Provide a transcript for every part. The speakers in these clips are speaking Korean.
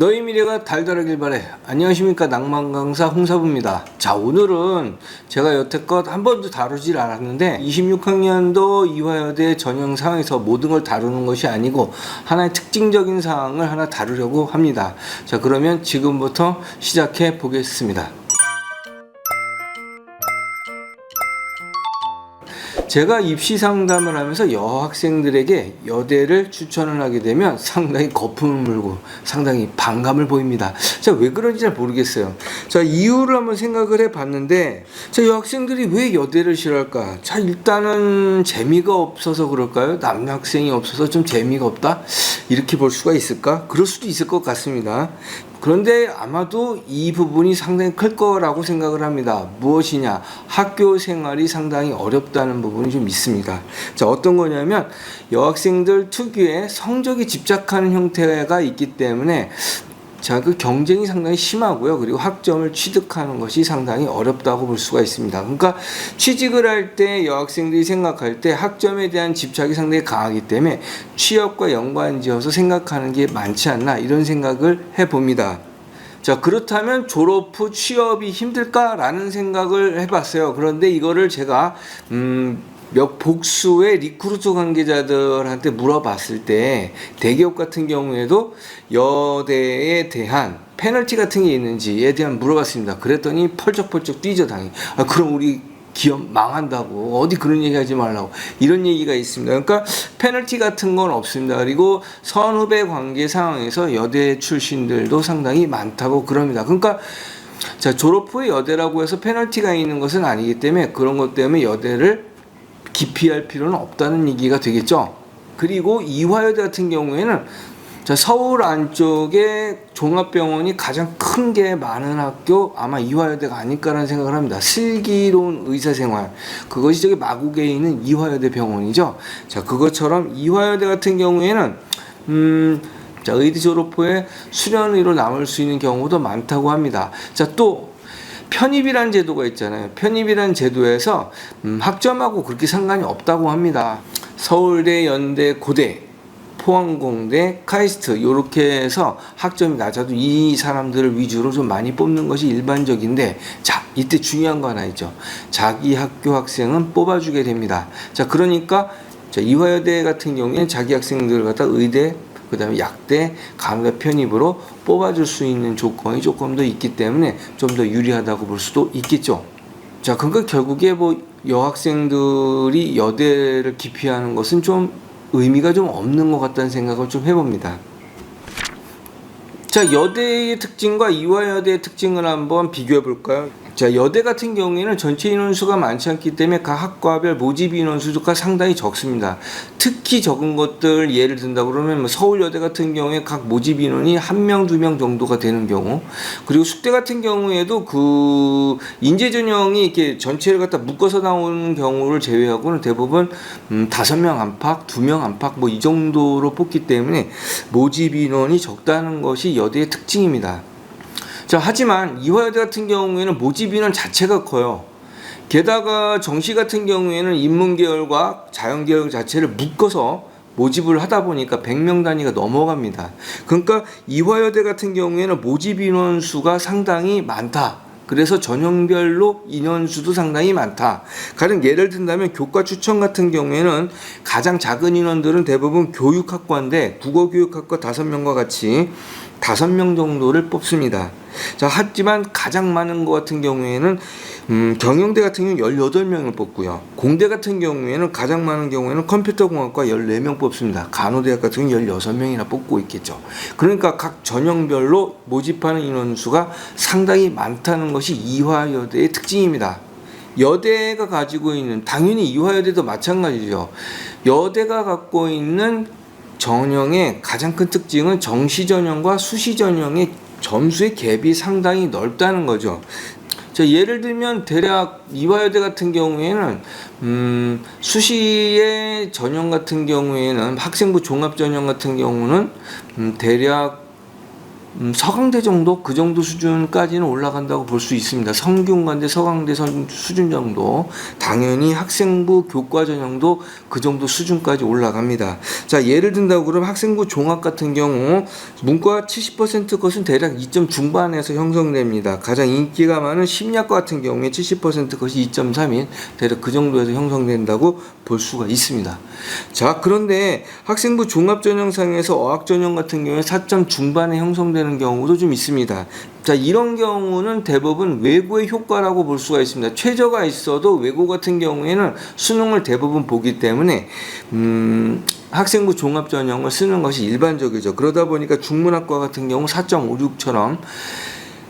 너의 미래가 달달하길 바래. 안녕하십니까, 낭만 강사 홍사부입니다. 자, 오늘은 제가 여태껏 한 번도 다루질 않았는데 26학년도 이화여대 전형 상황에서 모든 걸 다루는 것이 아니고 하나의 특징적인 사항을 하나 다루려고 합니다. 자, 그러면 지금부터 시작해 보겠습니다. 제가 입시 상담을 하면서 여학생들에게 여대를 추천을 하게 되면 상당히 거품을 물고 상당히 반감을 보입니다. 자, 왜 그런지 잘 모르겠어요. 자, 이유를 한번 생각을 해 봤는데, 자, 여학생들이 왜 여대를 싫어할까? 자, 일단은 재미가 없어서 그럴까요? 남학생이 없어서 좀 재미가 없다? 이렇게 볼 수가 있을까? 그럴 수도 있을 것 같습니다. 그런데 아마도 이 부분이 상당히 클 거라고 생각을 합니다. 무엇이냐? 학교 생활이 상당히 어렵다는 부분이 좀 있습니다. 자, 어떤 거냐면 여학생들 특유의 성적에 집착하는 형태가 있기 때문에 자, 그 경쟁이 상당히 심하고요. 그리고 학점을 취득하는 것이 상당히 어렵다고 볼 수가 있습니다. 그러니까 취직을 할 때 여학생들이 생각할 때 학점에 대한 집착이 상당히 강하기 때문에 취업과 연관지어서 생각하는 게 많지 않나, 이런 생각을 해봅니다. 자, 그렇다면 졸업 후 취업이 힘들까라는 생각을 해봤어요. 그런데 이거를 제가 몇 복수의 리크루트 관계자들한테 물어봤을 때 대기업 같은 경우에도 여대에 대한 페널티 같은 게 있는지에 대한 물어봤습니다. 그랬더니 펄쩍펄쩍 뛰죠, 당연히. 아, 그럼 우리 기업 망한다고, 어디 그런 얘기 하지 말라고, 이런 얘기가 있습니다. 그러니까 페널티 같은 건 없습니다. 그리고 선후배 관계 상황에서 여대 출신들도 상당히 많다고 그럽니다. 그러니까 자, 졸업 후에 여대라고 해서 페널티가 있는 것은 아니기 때문에 그런 것 때문에 여대를 기피할 필요는 없다는 얘기가 되겠죠. 그리고 이화여대 같은 경우에는 자, 서울 안쪽에 종합병원이 가장 큰 게 많은 학교, 아마 이화여대가 아닐까라는 생각을 합니다. 슬기로운 의사생활, 그것이 저기 마곡에 있는 이화여대 병원이죠. 자, 그것처럼 이화여대 같은 경우에는 자, 의대 졸업 후에 수련의로 남을 수 있는 경우도 많다고 합니다. 자, 또 편입이라는 제도가 있잖아요. 편입이라는 제도에서 학점하고 그렇게 상관이 없다고 합니다. 서울대, 연대, 고대, 포항공대, 카이스트, 이렇게 해서 학점이 낮아도 이 사람들을 위주로 좀 많이 뽑는 것이 일반적인데, 자, 이때 중요한 거 하나 있죠. 자기 학교 학생은 뽑아주게 됩니다. 자, 그러니까 자, 이화여대 같은 경우에는 자기 학생들을 갖다 의대, 그 다음에 약대, 간호대 편입으로 뽑아줄 수 있는 조건이 조금 더 있기 때문에 좀 더 유리하다고 볼 수도 있겠죠. 자, 그러니까 결국에 뭐 여학생들이 여대를 기피하는 것은 좀 의미가 좀 없는 것 같다는 생각을 좀 해봅니다. 자, 여대의 특징과 이화여대의 특징을 한번 비교해 볼까요? 자, 여대 같은 경우에는 전체 인원수가 많지 않기 때문에 각 학과별 모집 인원수가 상당히 적습니다. 특히 적은 것들 예를 든다고 그러면 뭐 서울여대 같은 경우에 각 모집 인원이 1명, 2명 정도가 되는 경우, 그리고 숙대 같은 경우에도 그 인재 전형이 이렇게 전체를 갖다 묶어서 나오는 경우를 제외하고는 대부분 5명 안팎, 2명 안팎 뭐 이 정도로 뽑기 때문에 모집 인원이 적다는 것이 여대의 특징입니다. 자, 하지만 이화여대 같은 경우에는 모집 인원 자체가 커요. 게다가 정시 같은 경우에는 인문계열과 자연계열 자체를 묶어서 모집을 하다 보니까 100명 단위가 넘어갑니다. 그러니까 이화여대 같은 경우에는 모집 인원수가 상당히 많다. 그래서 전형별로 인원수도 상당히 많다. 가령 예를 든다면 교과 추천 같은 경우에는 가장 작은 인원들은 대부분 교육학과인데 국어교육학과 5명과 같이 5명 정도를 뽑습니다. 자, 하지만 가장 많은 것 같은 경우에는 경영대 같은 경우는 18명을 뽑고요. 공대 같은 경우에는 가장 많은 경우에는 컴퓨터공학과 14명 뽑습니다. 간호대학 같은 경우는 16명이나 뽑고 있겠죠. 그러니까 각 전형별로 모집하는 인원수가 상당히 많다는 것이 이화여대의 특징입니다. 여대가 가지고 있는, 당연히 이화여대도 마찬가지죠. 여대가 갖고 있는 전형의 가장 큰 특징은 정시 전형과 수시 전형의 점수의 갭이 상당히 넓다는 거죠. 자, 예를 들면 대략 이화여대 같은 경우에는 수시의 전형 같은 경우에는 학생부 종합 전형 같은 경우는 대략 서강대 정도 그 정도 수준까지는 올라간다고 볼 수 있습니다. 성균관대 서강대 수준 정도. 당연히 학생부 교과 전형도 그 정도 수준까지 올라갑니다. 자, 예를 든다고 그러면 학생부 종합 같은 경우 문과 70% 것은 대략 2점 중반에서 형성됩니다. 가장 인기가 많은 심리학과 같은 경우에 70% 것이 2.3인 대략 그 정도에서 형성된다고 볼 수가 있습니다. 자, 그런데 학생부 종합 전형상에서 어학 전형 같은 경우에 4점 중반에 형성되는 경우도 좀 있습니다. 자, 이런 경우는 대부분 외고의 효과라고 볼 수가 있습니다. 최저가 있어도 외고 같은 경우에는 수능을 대부분 보기 때문에 학생부 종합 전형을 쓰는 것이 일반적이죠. 그러다 보니까 중문학과 같은 경우 4.56처럼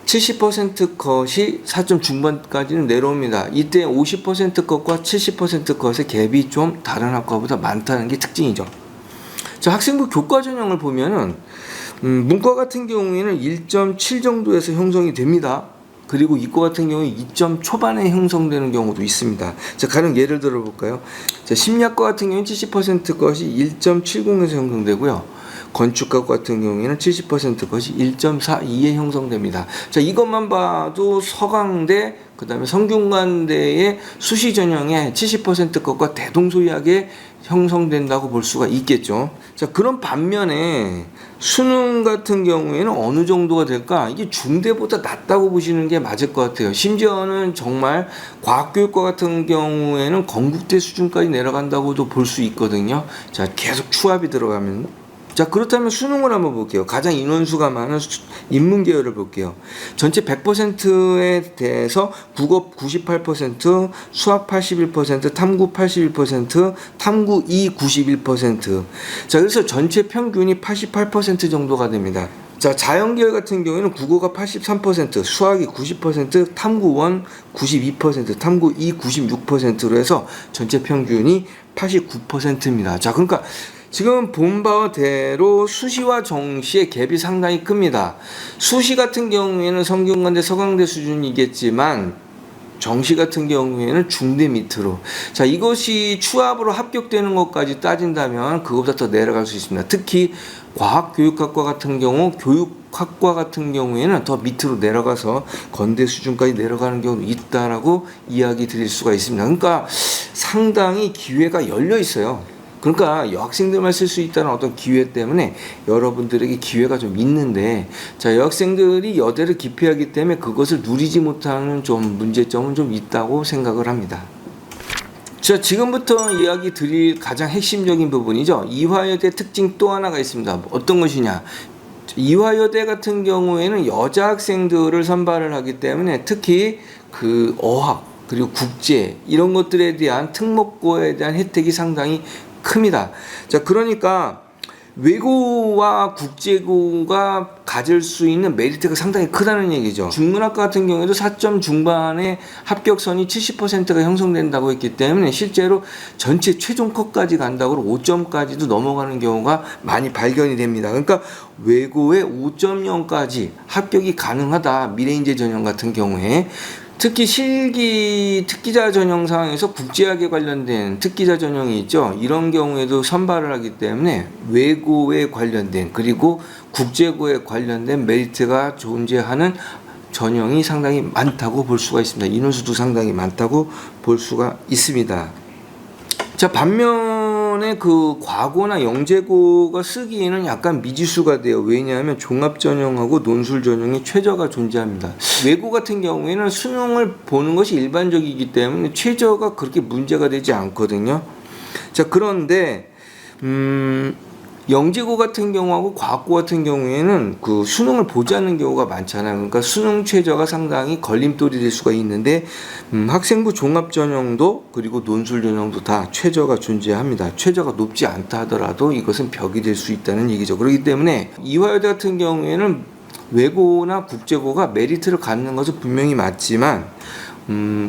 70% 컷이 4점 중반까지는 내려옵니다. 이때 50% 컷과 70% 컷의 갭이 좀 다른 학과보다 많다는 게 특징이죠. 자, 학생부 교과 전형을 보면은 문과 같은 경우에는 1.7 정도에서 형성이 됩니다. 그리고 이과 같은 경우에 2점 초반에 형성되는 경우도 있습니다. 자, 가령 예를 들어 볼까요? 자, 심리학과 같은 경우는 70% 것이 1.70에서 형성되고요. 건축과 같은 경우에는 70% 것이 1.42에 형성됩니다. 자, 이것만 봐도 서강대, 그 다음에 성균관대의 수시 전형에 70% 것과 대동소이하게 형성된다고 볼 수가 있겠죠. 자, 그런 반면에 수능 같은 경우에는 어느 정도가 될까? 이게 중대보다 낮다고 보시는 게 맞을 것 같아요. 심지어는 정말 과학교육과 같은 경우에는 건국대 수준까지 내려간다고도 볼 수 있거든요. 자, 계속 추합이 들어가면. 자, 그렇다면 수능을 한번 볼게요. 가장 인원수가 많은 인문계열을 볼게요. 전체 100%에 대해서 국어 98%, 수학 81%, 탐구 81%, 탐구 2 91%. 자, 그래서 전체 평균이 88% 정도가 됩니다. 자, 자연계열 같은 경우에는 국어가 83%, 수학이 90%, 탐구 1 92%, 탐구 2 96%로 해서 전체 평균이 89%입니다. 자, 그러니까 지금 본 바대로 수시와 정시의 갭이 상당히 큽니다. 수시 같은 경우에는 성균관대 서강대 수준이겠지만 정시 같은 경우에는 중대 밑으로. 자, 이것이 추합으로 합격되는 것까지 따진다면 그것보다 더 내려갈 수 있습니다. 특히 과학교육학과 같은 경우 교육학과 같은 경우에는 더 밑으로 내려가서 건대 수준까지 내려가는 경우도 있다라고 이야기 드릴 수가 있습니다. 그러니까 상당히 기회가 열려 있어요. 그러니까 여학생들만 쓸 수 있다는 어떤 기회 때문에 여러분들에게 기회가 좀 있는데, 자, 여학생들이 여대를 기피하기 때문에 그것을 누리지 못하는 좀 문제점은 좀 있다고 생각을 합니다. 자, 지금부터 이야기 드릴 가장 핵심적인 부분이죠. 이화여대 특징 또 하나가 있습니다. 어떤 것이냐? 이화여대 같은 경우에는 여자 학생들을 선발을 하기 때문에 특히 그 어학 그리고 국제 이런 것들에 대한 특목고에 대한 혜택이 상당히 큽니다. 자, 그러니까 외고와 국제고가 가질 수 있는 메리트가 상당히 크다는 얘기죠. 중문학과 같은 경우에도 4점 중반에 합격선이 70%가 형성된다고 했기 때문에 실제로 전체 최종 컷까지 간다고 5점까지도 넘어가는 경우가 많이 발견이 됩니다. 그러니까 외고의 5.0까지 합격이 가능하다. 미래인재 전형 같은 경우에 특히 실기 특기자 전형 상황에서 국제학에 관련된 특기자 전형이 있죠. 이런 경우에도 선발을 하기 때문에 외고에 관련된 그리고 국제고에 관련된 메리트가 존재하는 전형이 상당히 많다고 볼 수가 있습니다. 인원수도 상당히 많다고 볼 수가 있습니다. 자, 반면에 그 과고나 영재고가 쓰기에는 약간 미지수가 돼요. 왜냐하면 종합전형하고 논술전형의 최저가 존재합니다. 외고 같은 경우에는 수능을 보는 것이 일반적이기 때문에 최저가 그렇게 문제가 되지 않거든요. 자, 그런데 영재고 같은 경우하고 과학고 같은 경우에는 그 수능을 보지 않는 경우가 많잖아요. 그러니까 수능 최저가 상당히 걸림돌이 될 수가 있는데 학생부 종합 전형도 그리고 논술 전형도 다 최저가 존재합니다. 최저가 높지 않다 하더라도 이것은 벽이 될 수 있다는 얘기죠. 그렇기 때문에 이화여대 같은 경우에는 외고나 국제고가 메리트를 갖는 것은 분명히 맞지만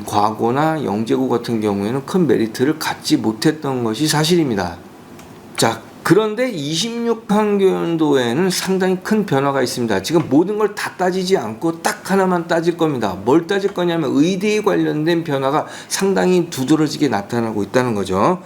과고나 영재고 같은 경우에는 큰 메리트를 갖지 못했던 것이 사실입니다. 자, 그런데 26학년도에는 상당히 큰 변화가 있습니다. 지금 모든 걸 다 따지지 않고 딱 하나만 따질 겁니다. 뭘 따질 거냐면 의대에 관련된 변화가 상당히 두드러지게 나타나고 있다는 거죠.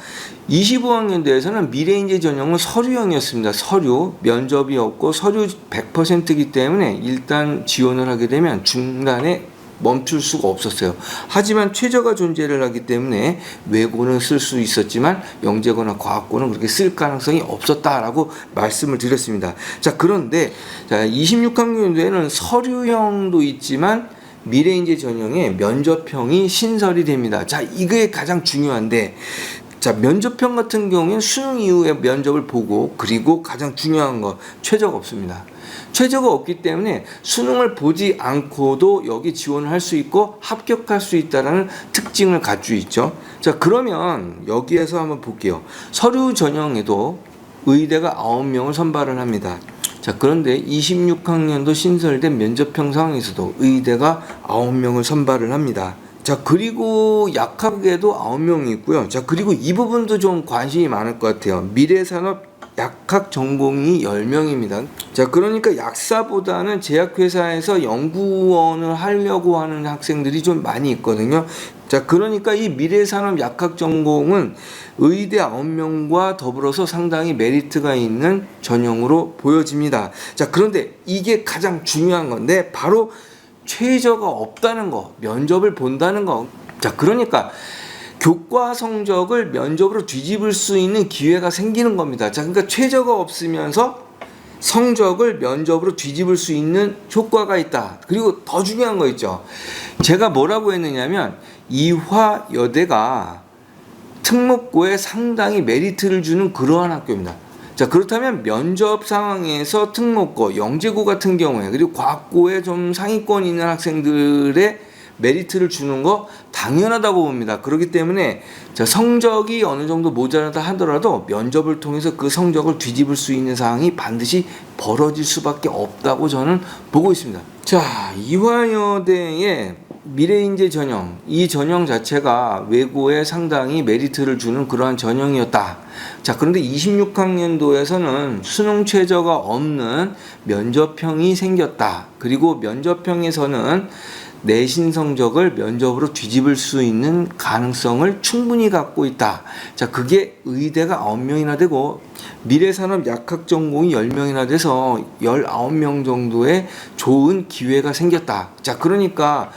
25학년도에서는 미래인재 전형은 서류형이었습니다. 서류, 면접이 없고 서류 100%이기 때문에 일단 지원을 하게 되면 중간에 멈출 수가 없었어요. 하지만 최저가 존재를 하기 때문에 외고는 쓸 수 있었지만 영재고나 과학고는 그렇게 쓸 가능성이 없었다라고 말씀을 드렸습니다. 자, 그런데 26학년도에는 서류형도 있지만 미래인재 전형에 면접형이 신설이 됩니다. 자, 이게 가장 중요한데, 자, 면접형 같은 경우에는 수능 이후에 면접을 보고, 그리고 가장 중요한 거 최저가 없습니다. 최저가 없기 때문에 수능을 보지 않고도 여기 지원을 할 수 있고 합격할 수 있다는 특징을 갖고 있죠. 자, 그러면 여기에서 한번 볼게요. 서류 전형에도 의대가 9명을 선발을 합니다. 자, 그런데 26학년도 신설된 면접형 상황에서도 의대가 9명을 선발을 합니다. 자, 그리고 약학에도 9명이 있고요. 자, 그리고 이 부분도 좀 관심이 많을 것 같아요. 미래산업 약학 전공이 10명입니다. 자, 그러니까 약사보다는 제약회사에서 연구원을 하려고 하는 학생들이 좀 많이 있거든요. 자, 그러니까 이 미래산업 약학 전공은 의대 9명과 더불어서 상당히 메리트가 있는 전형으로 보여집니다. 자, 그런데 이게 가장 중요한 건데 바로 최저가 없다는 거, 면접을 본다는 거. 자, 그러니까 교과 성적을 면접으로 뒤집을 수 있는 기회가 생기는 겁니다. 자, 그러니까 최저가 없으면서 성적을 면접으로 뒤집을 수 있는 효과가 있다. 그리고 더 중요한 거 있죠. 제가 뭐라고 했느냐면 이화여대가 특목고에 상당히 메리트를 주는 그러한 학교입니다. 자, 그렇다면 면접 상황에서 특목고, 영재고 같은 경우에 그리고 과학고에 좀 상위권 있는 학생들의 메리트를 주는 거 당연하다고 봅니다. 그렇기 때문에 자, 성적이 어느 정도 모자라다 하더라도 면접을 통해서 그 성적을 뒤집을 수 있는 상황이 반드시 벌어질 수밖에 없다고 저는 보고 있습니다. 자, 이화여대의 미래인재 전형, 이 전형 자체가 외고에 상당히 메리트를 주는 그러한 전형이었다. 자, 그런데 26학년도에서는 수능 최저가 없는 면접형이 생겼다. 그리고 면접형에서는 내신 성적을 면접으로 뒤집을 수 있는 가능성을 충분히 갖고 있다. 자, 그게 의대가 9명이나 되고 미래산업 약학 전공이 10명이나 돼서 19명 정도의 좋은 기회가 생겼다. 자, 그러니까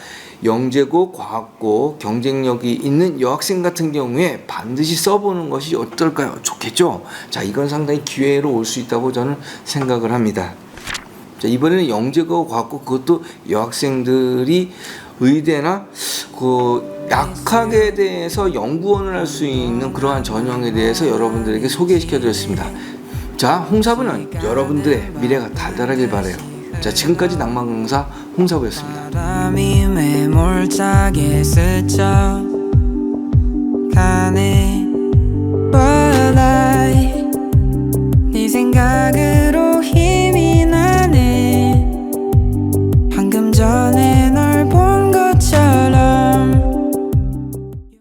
영재고, 과학고, 경쟁력이 있는 여학생 같은 경우에 반드시 써보는 것이 어떨까요? 좋겠죠? 자, 이건 상당히 기회로 올 수 있다고 저는 생각을 합니다. 자, 이번에는 영재고, 과학고, 그것도 여학생들이 의대나 그 약학에 대해서 연구원을 할 수 있는 그러한 전형에 대해서 여러분들에게 소개시켜 드렸습니다. 자, 홍사부는 여러분들의 미래가 달달하길 바라요. 자, 지금까지 낭만 강사 홍사부였습니다. 바람이 매몰차게 스쳐 가네.